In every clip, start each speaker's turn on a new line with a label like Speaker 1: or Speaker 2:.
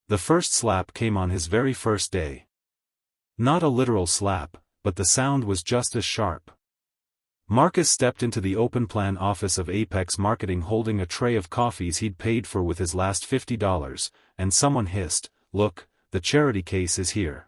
Speaker 1: The first slap came on his very first day. Not a literal slap, but the sound was just as sharp. Marcus stepped into the open-plan office of Apex Marketing holding a tray of coffees he'd paid for with his last $50, and someone hissed, "Look, the charity case is here."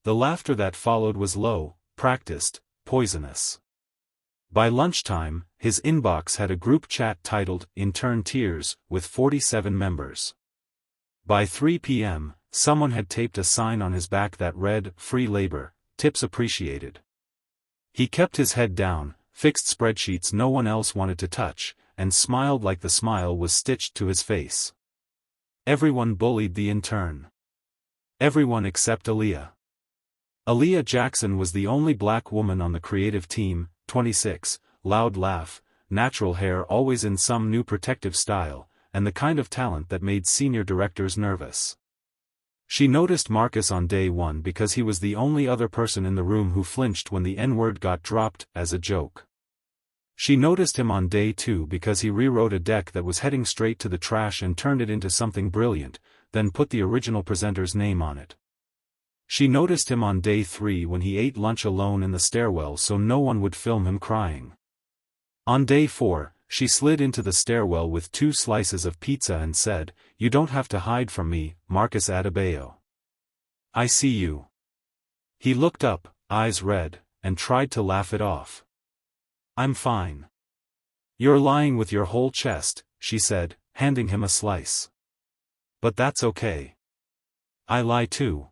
Speaker 1: The laughter that followed was low, practiced, poisonous. By lunchtime, his inbox had a group chat titled Intern Tears, with 47 members. By 3 p.m., someone had taped a sign on his back that read, "Free labor, tips appreciated." He kept his head down, fixed spreadsheets no one else wanted to touch, and smiled like the smile was stitched to his face. Everyone bullied the intern. Everyone except Aaliyah. Aaliyah Jackson was the only black woman on the creative team, 26, loud laugh, natural hair always in some new protective style, and the kind of talent that made senior directors nervous. She noticed Marcus on day one because he was the only other person in the room who flinched when the N-word got dropped, as a joke. She noticed him on day two because he rewrote a deck that was heading straight to the trash and turned it into something brilliant, then put the original presenter's name on it. She noticed him on day three when he ate lunch alone in the stairwell so no one would film him crying. On day four, she slid into the stairwell with 2 slices of pizza and said, "You don't have to hide from me, Marcus Adebayo. I see you." He looked up, eyes red, and tried to laugh it off. "I'm fine." "You're lying with your whole chest," she said, handing him a slice. "But that's okay. I lie too.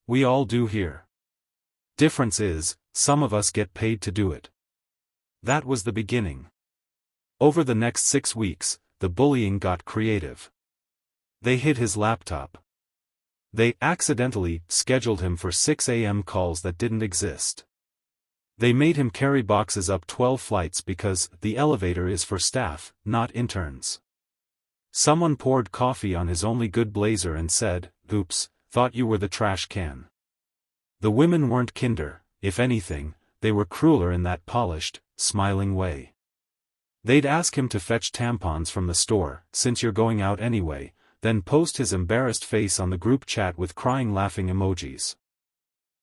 Speaker 1: We all do here. Difference is, some of us get paid to do it." That was the beginning. Over the next 6 weeks, the bullying got creative. They hid his laptop. They accidentally scheduled him for 6 a.m. calls that didn't exist. They made him carry boxes up 12 flights because the elevator is for staff, not interns. Someone poured coffee on his only good blazer and said, "Oops, thought you were the trash can." The women weren't kinder, if anything, they were crueler in that polished, smiling way. They'd ask him to fetch tampons from the store, since you're going out anyway, then post his embarrassed face on the group chat with crying laughing emojis.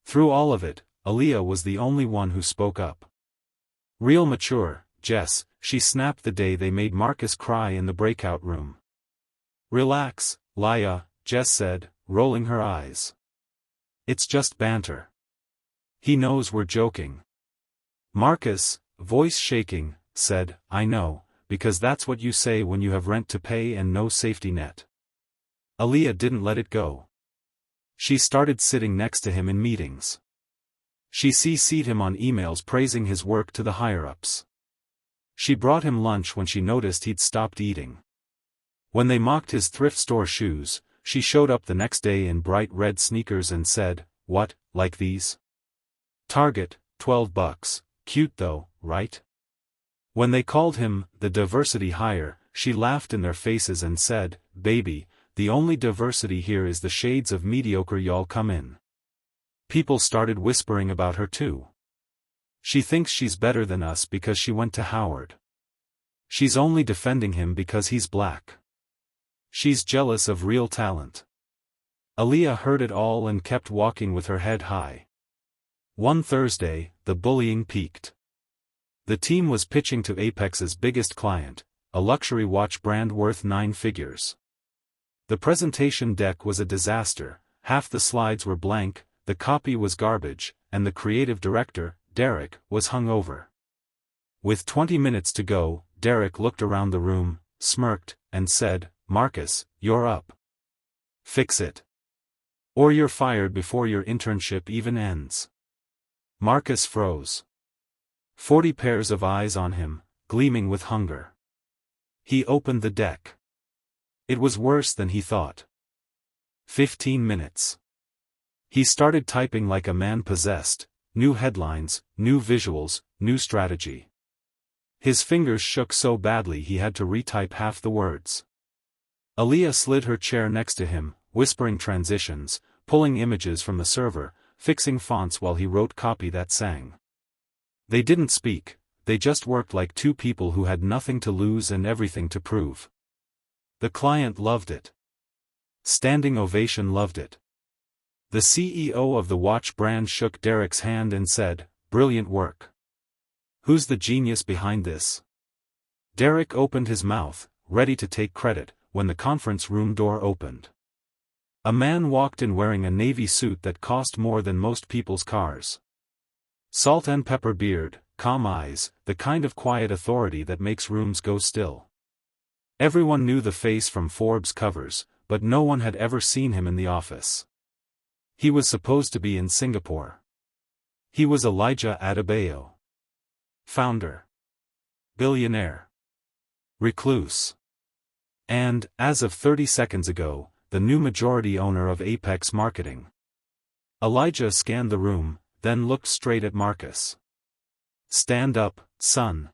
Speaker 1: Through all of it, Aaliyah was the only one who spoke up. "Real mature, Jess," she snapped the day they made Marcus cry in the breakout room. "Relax, Laya," Jess said, rolling her eyes. "It's just banter. He knows we're joking." Marcus, voice shaking, said, "I know, because that's what you say when you have rent to pay and no safety net." Aaliyah didn't let it go. She started sitting next to him in meetings. She CC'd him on emails praising his work to the higher-ups. She brought him lunch when she noticed he'd stopped eating. When they mocked his thrift store shoes, she showed up the next day in bright red sneakers and said, "What, like these? Target, $12, cute though, right?" When they called him the diversity hire, she laughed in their faces and said, "Baby, the only diversity here is the shades of mediocre y'all come in." People started whispering about her too. "She thinks she's better than us because she went to Howard. She's only defending him because he's black. She's jealous of real talent." Aaliyah heard it all and kept walking with her head high. One Thursday, the bullying peaked. The team was pitching to Apex's biggest client, a luxury watch brand worth 9 figures. The presentation deck was a disaster, half the slides were blank, the copy was garbage, and the creative director, Derek, was hungover. With 20 minutes to go, Derek looked around the room, smirked, and said, "Marcus, you're up. Fix it. Or you're fired before your internship even ends." Marcus froze. 40 pairs of eyes on him, gleaming with hunger. He opened the deck. It was worse than he thought. 15 minutes. He started typing like a man possessed, new headlines, new visuals, new strategy. His fingers shook so badly he had to retype half the words. Aaliyah slid her chair next to him, whispering transitions, pulling images from the server, fixing fonts while he wrote copy that sang. They didn't speak, they just worked like two people who had nothing to lose and everything to prove. The client loved it. Standing ovation loved it. The CEO of the watch brand shook Derek's hand and said, "Brilliant work. Who's the genius behind this?" Derek opened his mouth, ready to take credit, when the conference room door opened. A man walked in wearing a navy suit that cost more than most people's cars. Salt and pepper beard, calm eyes, the kind of quiet authority that makes rooms go still. Everyone knew the face from Forbes covers, but no one had ever seen him in the office. He was supposed to be in Singapore. He was Elijah Adebayo. Founder. Billionaire. Recluse. And, as of 30 seconds ago, the new majority owner of Apex Marketing. Elijah scanned the room, then looked straight at Marcus. "Stand up, son."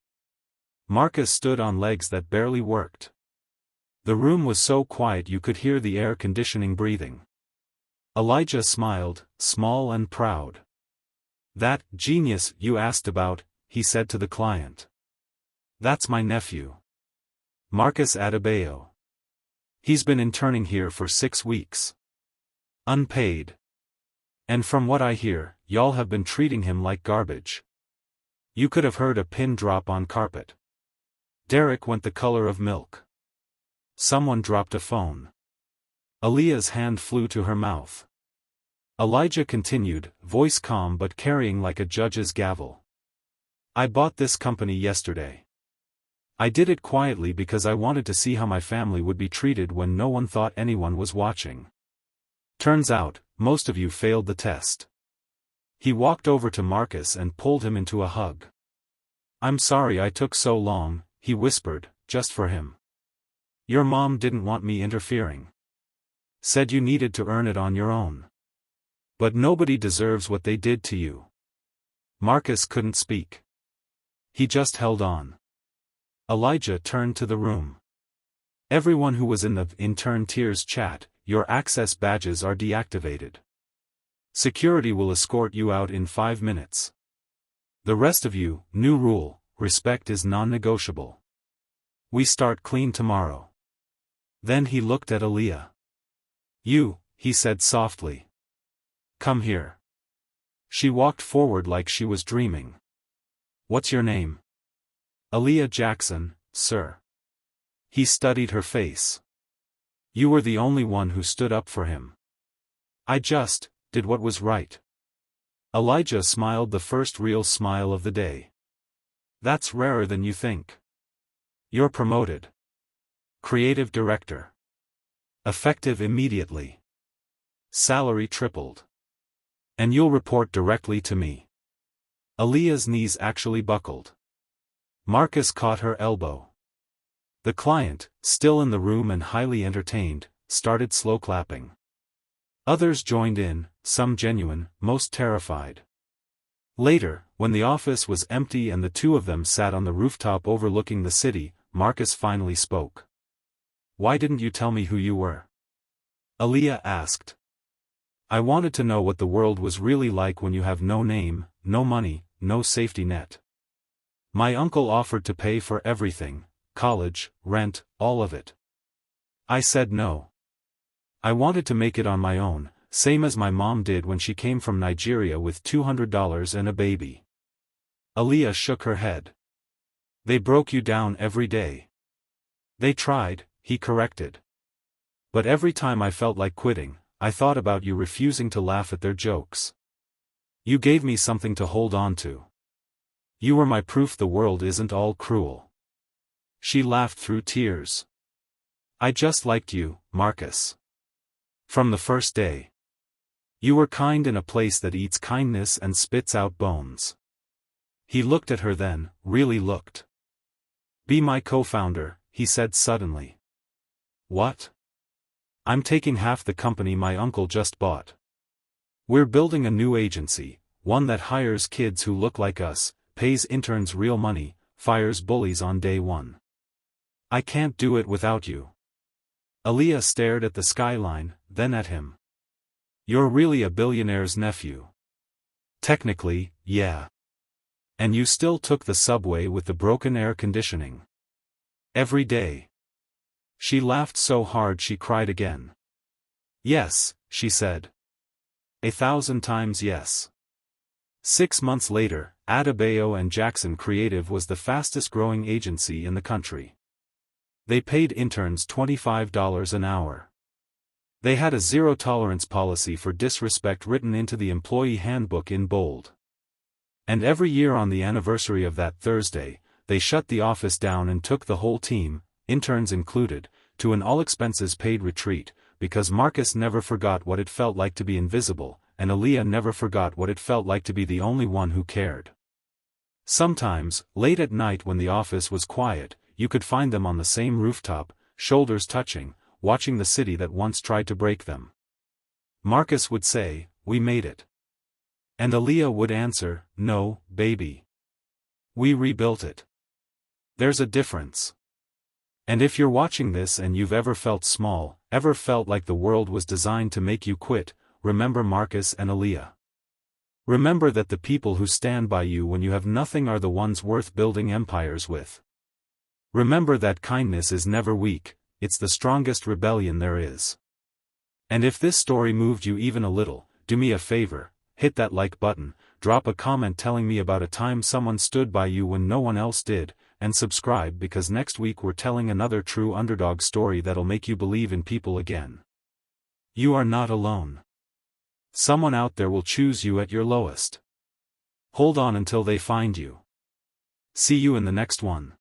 Speaker 1: Marcus stood on legs that barely worked. The room was so quiet you could hear the air conditioning breathing. Elijah smiled, small and proud. "That genius you asked about," he said to the client. "That's my nephew. Marcus Adebayo. He's been interning here for 6 weeks. Unpaid. And from what I hear, y'all have been treating him like garbage. You could have heard a pin drop on carpet." Derek went the color of milk. Someone dropped a phone. Aaliyah's hand flew to her mouth. Elijah continued, voice calm but carrying like a judge's gavel. "I bought this company yesterday. I did it quietly because I wanted to see how my family would be treated when no one thought anyone was watching. Turns out, most of you failed the test." He walked over to Marcus and pulled him into a hug. "I'm sorry I took so long," he whispered, just for him. "Your mom didn't want me interfering. Said you needed to earn it on your own. But nobody deserves what they did to you." Marcus couldn't speak. He just held on. Elijah turned to the room. "Everyone who was in the Intern Tiers chat, your access badges are deactivated. Security will escort you out in 5 minutes. The rest of you, new rule, respect is non-negotiable. We start clean tomorrow." Then he looked at Aaliyah. "You," he said softly. "Come here." She walked forward like she was dreaming. "What's your name?" "Aaliyah Jackson, sir." He studied her face. "You were the only one who stood up for him." "I just did what was right." Elijah smiled, the first real smile of the day. "That's rarer than you think. You're promoted. Creative director. Effective immediately. Salary tripled. And you'll report directly to me." Aaliyah's knees actually buckled. Marcus caught her elbow. The client, still in the room and highly entertained, started slow clapping. Others joined in, some genuine, most terrified. Later, when the office was empty and the two of them sat on the rooftop overlooking the city, Marcus finally spoke. "Why didn't you tell me who you were?" Aaliyah asked. "I wanted to know what the world was really like when you have no name, no money, no safety net. My uncle offered to pay for everything, college, rent, all of it. I said no. I wanted to make it on my own, same as my mom did when she came from Nigeria with $200 and a baby." Aaliyah shook her head. "They broke you down every day." "They tried," he corrected. "But every time I felt like quitting, I thought about you refusing to laugh at their jokes. You gave me something to hold on to. You were my proof the world isn't all cruel." She laughed through tears. "I just liked you, Marcus. From the first day. You were kind in a place that eats kindness and spits out bones." He looked at her then, really looked. "Be my co-founder," he said suddenly. "What?" "I'm taking half the company my uncle just bought. We're building a new agency, one that hires kids who look like us, pays interns real money, fires bullies on day one. I can't do it without you." Aaliyah stared at the skyline, then at him. "You're really a billionaire's nephew." "Technically, yeah. And you still took the subway with the broken air conditioning. Every day." She laughed so hard she cried again. Yes, she said. 1,000 times yes. 6 months later, Adebayo and Jackson Creative was the fastest-growing agency in the country. They paid interns $25 an hour. They had a zero-tolerance policy for disrespect written into the employee handbook in bold. And every year on the anniversary of that Thursday, they shut the office down and took the whole team, interns included, to an all-expenses-paid retreat, because Marcus never forgot what it felt like to be invisible, and Aaliyah never forgot what it felt like to be the only one who cared. Sometimes, late at night when the office was quiet, you could find them on the same rooftop, shoulders touching, watching the city that once tried to break them. Marcus would say, "We made it." And Aaliyah would answer, "No, baby. We rebuilt it." There's a difference. And if you're watching this and you've ever felt small, ever felt like the world was designed to make you quit, remember Marcus and Aaliyah. Remember that the people who stand by you when you have nothing are the ones worth building empires with. Remember that kindness is never weak, it's the strongest rebellion there is. And if this story moved you even a little, do me a favor, hit that like button, drop a comment telling me about a time someone stood by you when no one else did, and subscribe because next week we're telling another true underdog story that'll make you believe in people again. You are not alone. Someone out there will choose you at your lowest. Hold on until they find you. See you in the next one.